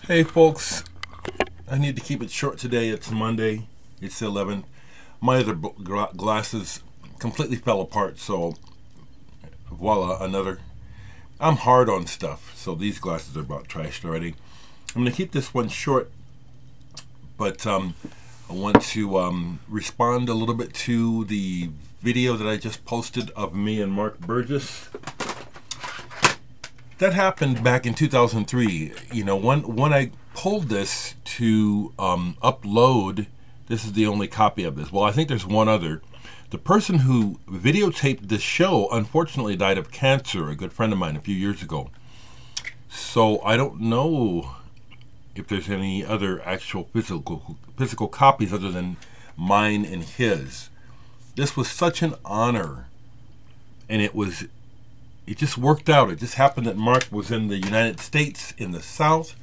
Hey folks, I need to keep it short today. It's Monday, it's the 11th. My other glasses completely fell apart, so voila, another. I'm hard on stuff, so these glasses are about trashed already. I'm going to keep this one short, but I want to respond a little bit to the video that I just posted of me and Mark Burgess. That happened back in 2003. You know, when I pulled this to upload, this is the only copy of this. Well, I think there's one other. The person who videotaped this show unfortunately died of cancer, a good friend of mine, a few years ago. So I don't know if there's any other actual physical copies other than mine and his. This was such an honor, and it just worked out. It just happened that Mark was in the United States in the South.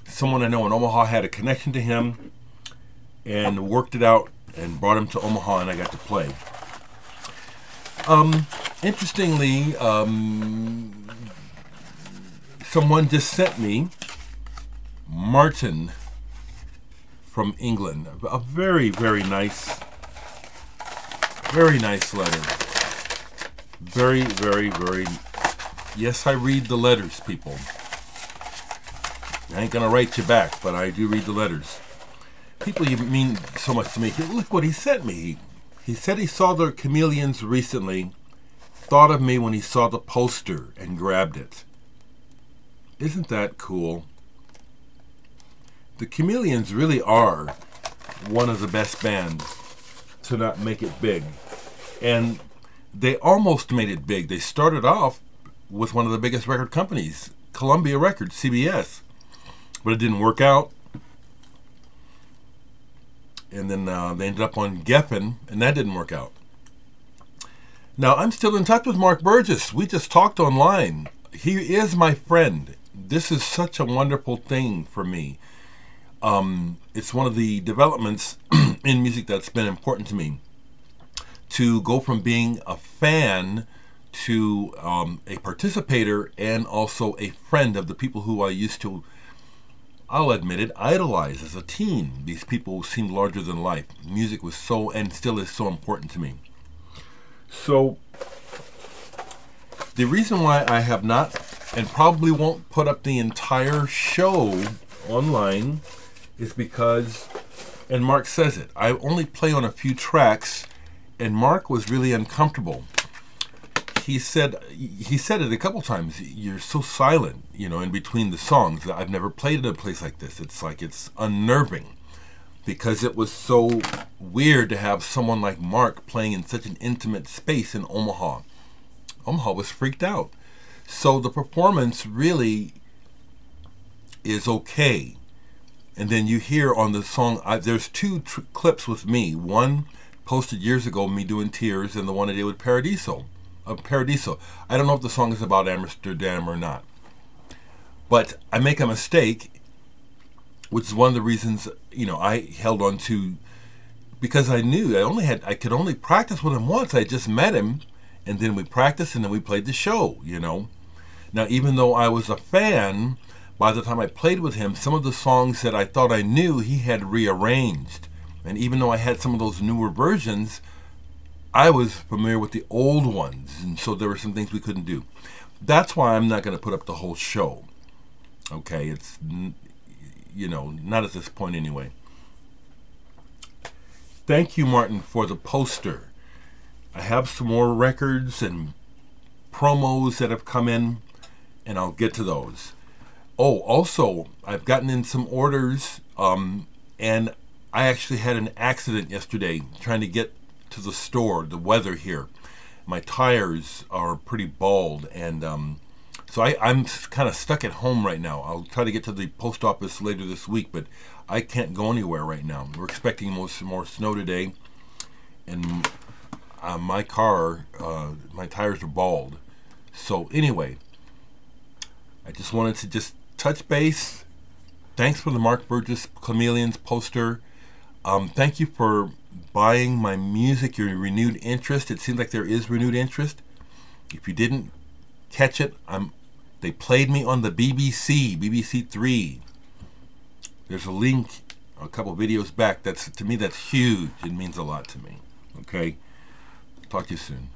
Someone I know in Omaha had a connection to him and worked it out and brought him to Omaha, and I got to play. Interestingly, someone just sent me Martin from England. A very, very nice letter. Very, very, very. Yes, I read the letters, people. I ain't gonna write you back, but I do read the letters. People, you mean so much to me. Look what he sent me. He said he saw the Chameleons recently, thought of me when he saw the poster and grabbed it. Isn't that cool? The Chameleons really are one of the best bands to not make it big. And they almost made it big. They started off with one of the biggest record companies, Columbia Records, CBS. But it didn't work out. And then they ended up on Geffen, and that didn't work out. Now, I'm still in touch with Mark Burgess. We just talked online. He is my friend. This is such a wonderful thing for me. It's one of the developments in music that's been important to me. To go from being a fan to a participator and also a friend of the people who I used to, I'll admit it, idolize as a teen. These people seemed larger than life. Music was so, and still is so important to me. So, the reason why I have not, and probably won't put up the entire show online, is because, and Mark says it, I only play on a few tracks, and Mark was really uncomfortable. He said it a couple times. You're so silent, you know, in between the songs. I've never played in a place like this. It's unnerving, because it was so weird to have someone like Mark playing in such an intimate space in Omaha. Omaha was freaked out. So the performance really is okay. And then you hear on the song, there's two clips with me. One posted years ago, me doing Tears, and the one I did with Paradiso. I don't know if the song is about Amsterdam or not. But I make a mistake, which is one of the reasons, you know, I held on to, because I knew I could only practice with him once. I just met him, and then we practiced, and then we played the show, you know. Now, even though I was a fan, by the time I played with him, some of the songs that I thought I knew, he had rearranged. And even though I had some of those newer versions, I was familiar with the old ones. And so there were some things we couldn't do. That's why I'm not going to put up the whole show. Okay, it's, you know, not at this point anyway. Thank you, Martin, for the poster. I have some more records and promos that have come in, and I'll get to those. Oh, also, I've gotten in some orders, and I actually had an accident yesterday trying to get to the store. The weather here, my tires are pretty bald, and so I'm kind of stuck at home right now. I'll try to get to the post office later this week, but I can't go anywhere right now. We're expecting more snow today, and my car, my tires are bald. So anyway, I just wanted to just touch base. Thanks for the Mark Burgess Chameleons poster. Thank you for buying my music, your renewed interest. It seems like there is renewed interest. If you didn't catch it, they played me on the BBC 3. There's a link a couple videos back. To me, that's huge. It means a lot to me. Okay? Talk to you soon.